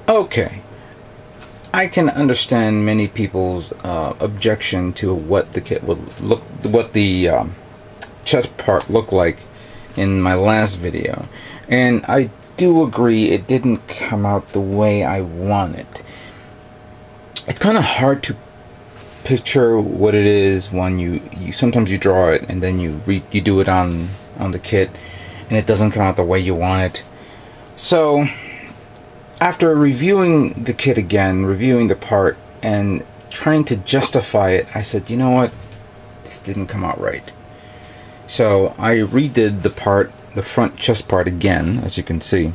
Okay, I can understand many people's objection to what the kit would look, what the chest part looked like in my last video, and I do agree it didn't come out the way I wanted. It's kind of hard to picture what it is when you sometimes you draw it and then you do it on the kit and it doesn't come out the way you want it. So after reviewing the kit again, reviewing the part and trying to justify it, I said, you know what, this didn't come out right. So I redid the part, the front chest part again, as you can see,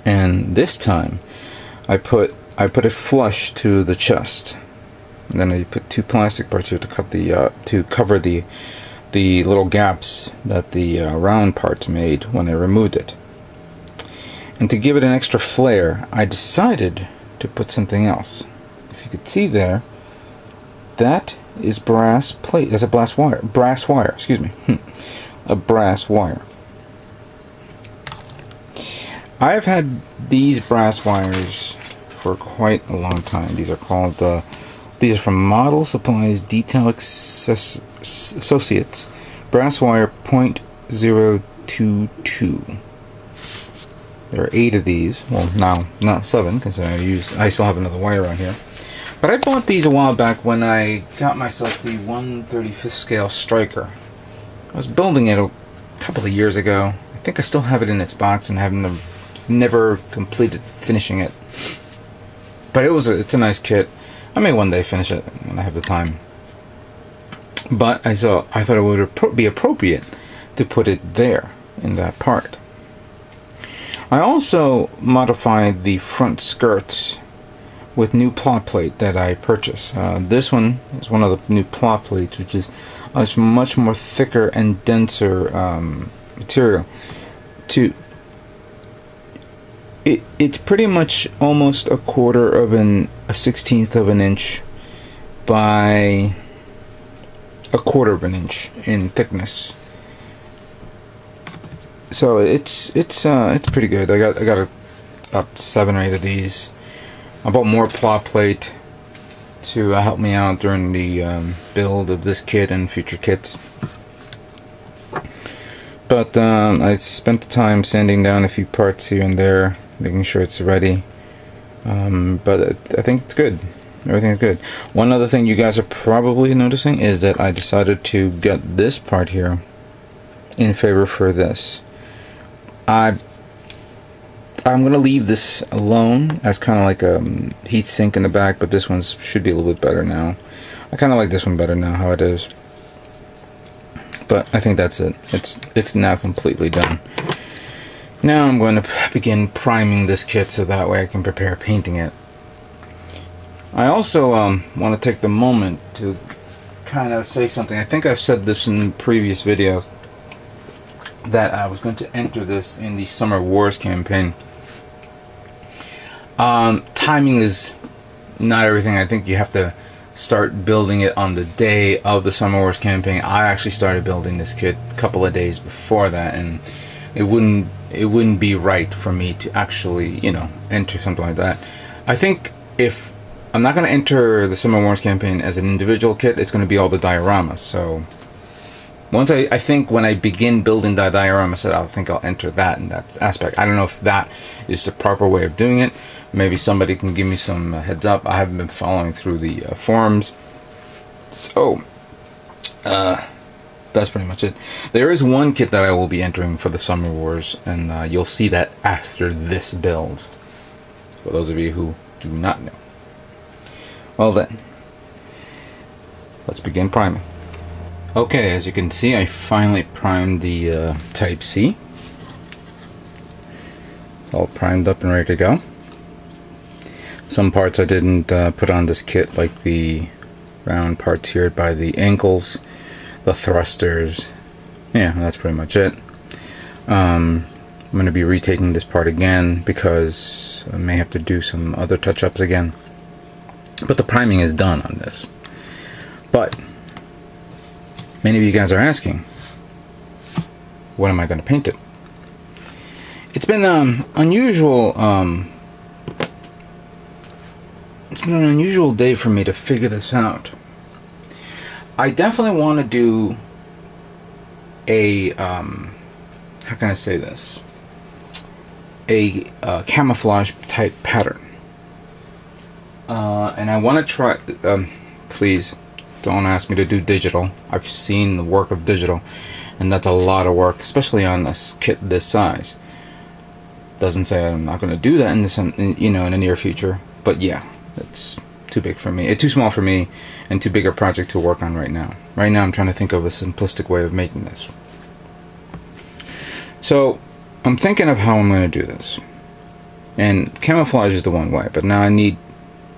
and this time I put it flush to the chest, and then I put two plastic parts here to cut the to cover the little gaps that the round parts made when I removed it. And to give it an extra flair, I decided to put something else. If you could see there, that is brass plate. That's a brass wire. Excuse me, a brass wire. I've had these brass wires for quite a long time. These are called. These are from Model Supplies Detail Associates. Brass wire .022. There are 8 of these. Well, now not 7 because I still have another wire on here. But I bought these a while back when I got myself the 1/35th scale striker. I was building it a couple of years ago. I think I still have it in its box and have never completed finishing it. But it's a nice kit. I may one day finish it when I have the time. But I thought it would be appropriate to put it there in that part. I also modified the front skirts with new plot plate that I purchased. This one is one of the new plot plates, which is a much more thicker and denser material. It's pretty much almost a 1/16 of an inch by a 1/4 of an inch in thickness. So it's pretty good. I got about 7 or 8 of these. I bought more plot plate to help me out during the build of this kit and future kits. But I spent the time sanding down a few parts here and there, making sure it's ready. But I think it's good. Everything's good. One other thing you guys are probably noticing is that I decided to get this part here in favor for this. I'm gonna leave this alone as kind of like a heat sink in the back, but this one should be a little bit better now. I kind of like this one better now how it is. But I think that's it. It's now completely done. Now I'm going to begin priming this kit so that way I can prepare painting it. I also want to take the moment to kind of say something. I think I've said this in previous videos, that I was going to enter this in the Summer Wars campaign. Timing is not everything. I think you have to start building it on the day of the Summer Wars campaign. I actually started building this kit a couple of days before that, and it wouldn't be right for me to actually, you know, enter something like that. I think if I'm not going to enter the Summer Wars campaign as an individual kit, it's going to be all the dioramas. So once I think when I begin building the diorama set, I think I'll enter that in that aspect. I don't know if that is the proper way of doing it. Maybe somebody can give me some heads up. I haven't been following through the forums. So that's pretty much it. There is one kit that I will be entering for the Summer Wars, and you'll see that after this build, for those of you who do not know. Well then, let's begin priming. Okay, as you can see, I finally primed the Type C. It's all primed up and ready to go. Some parts I didn't put on this kit, like the round parts here by the ankles, the thrusters. Yeah, that's pretty much it. I'm going to be retaking this part again because I may have to do some other touch-ups again. But the priming is done on this. But many of you guys are asking, when am I going to paint it? It's been unusual It's been an unusual day for me to figure this out. I definitely want to do a, how can I say this? A camouflage type pattern. And I want to try, please don't ask me to do digital. I've seen the work of digital, and that's a lot of work, especially on a kit this size. Doesn't say I'm not going to do that in the near future, but yeah, it's too big for me. It's too small for me, and too big a project to work on right now. Right now, I'm trying to think of a simplistic way of making this. So I'm thinking of how I'm going to do this, and camouflage is the one way, but now I need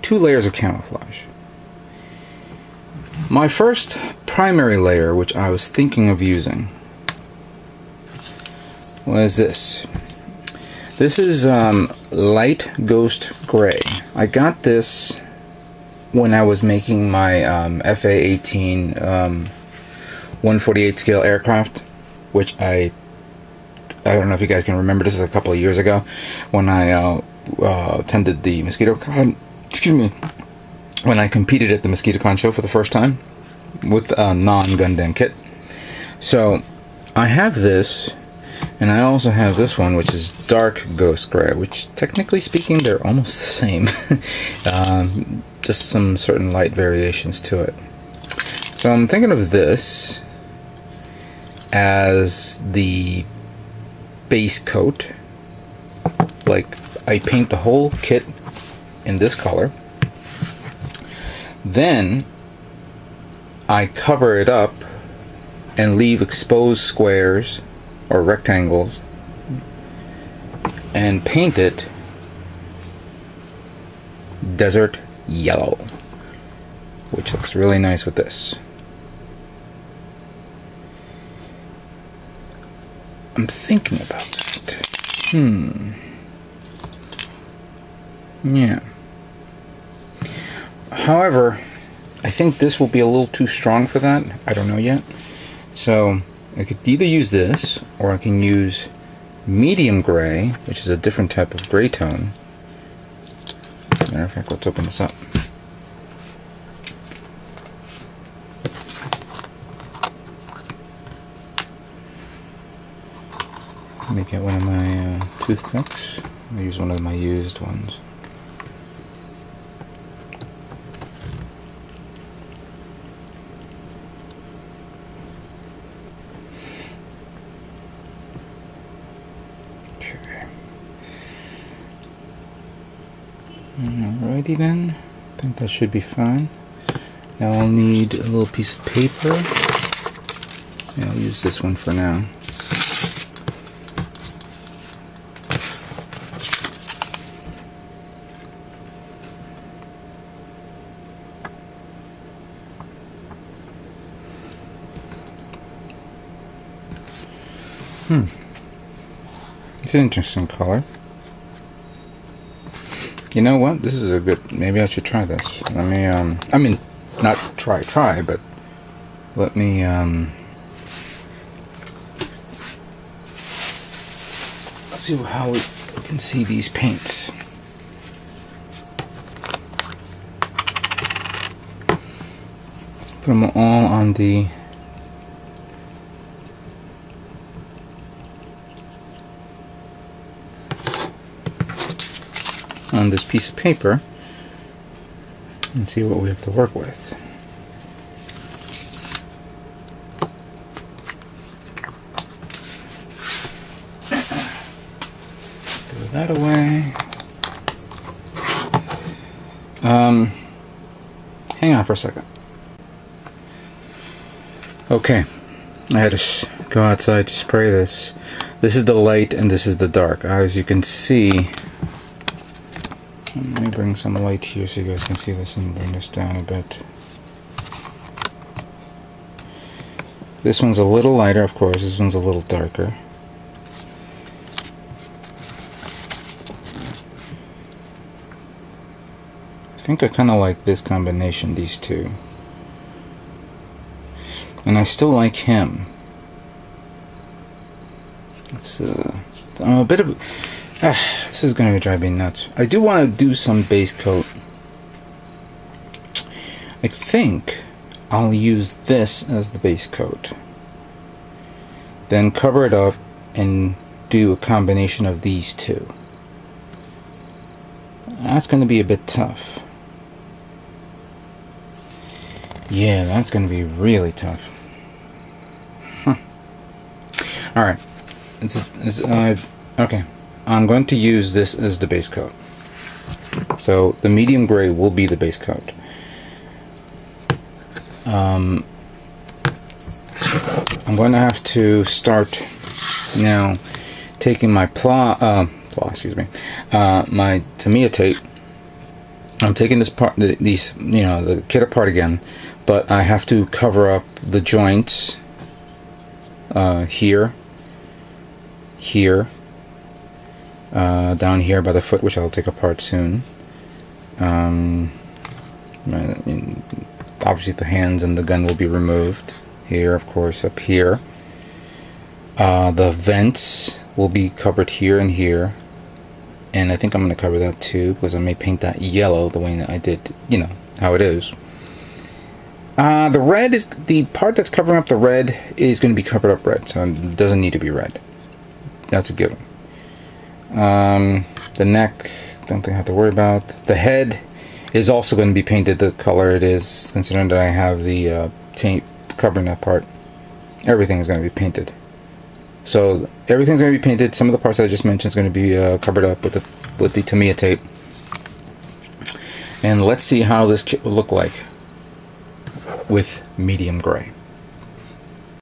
2 layers of camouflage. My first primary layer, which I was thinking of using, was this. This is light ghost gray. I got this when I was making my FA-18 148 scale aircraft, which I don't know if you guys can remember. This is a couple of years ago when I attended the MosquitoCon. Excuse me. When I competed at the MosquitoCon show for the first time with a non-Gundam kit. So I have this, and I also have this one, which is dark ghost gray, which technically speaking they're almost the same. Just some certain light variations to it. So I'm thinking of this as the base coat. Like, I paint the whole kit in this color, then I cover it up and leave exposed squares or rectangles and paint it desert yellow, which looks really nice with this. I'm thinking about that. Yeah. However, I think this will be a little too strong for that. I don't know yet. So I could either use this, or I can use medium gray, which is a different type of gray tone. Matter of fact, let's open this up. Let me get one of my toothpicks. I'll use one of my used ones. Alrighty then, I think that should be fine. Now I'll need a little piece of paper. Yeah, I'll use this one for now. It's an interesting color. You know what? This is a good... Maybe I should try this. Let me, I mean, not try, but let me, let's see how we can see these paints. Put them all on the... on this piece of paper and see what we have to work with. Throw that away. Hang on for a second. Okay, I had to go outside to spray this. This is the light and this is the dark. As you can see, let me bring some light here so you guys can see this and bring this down a bit. This one's a little lighter, of course. This one's a little darker. I think I kind of like this combination, these two. And I still like him. It's I'm a bit of... this is going to drive me nuts. I do want to do some base coat I think I'll use this as the base coat, then cover it up and do a combination of these two. That's going to be a bit tough. Yeah, that's going to be really tough. Alright, okay, I'm going to use this as the base coat. So the medium gray will be the base coat. I'm going to have to start now taking my my Tamiya tape. I'm taking this part, the kit apart again, but I have to cover up the joints here, down here by the foot, which I'll take apart soon. Obviously the hands and the gun will be removed. Here, of course, up here. The vents will be covered here and here. And I think I'm going to cover that too, because I may paint that yellow the way that I did, how it is. The red is, the part that's covering up the red is going to be covered up red, so it doesn't need to be red. That's a given. The neck, don't think I have to worry about. The head is also going to be painted the color it is, considering that I have the tape covering that part. Everything is going to be painted. So everything's going to be painted. Some of the parts I just mentioned is going to be covered up with the Tamiya tape. And let's see how this kit will look like with medium gray.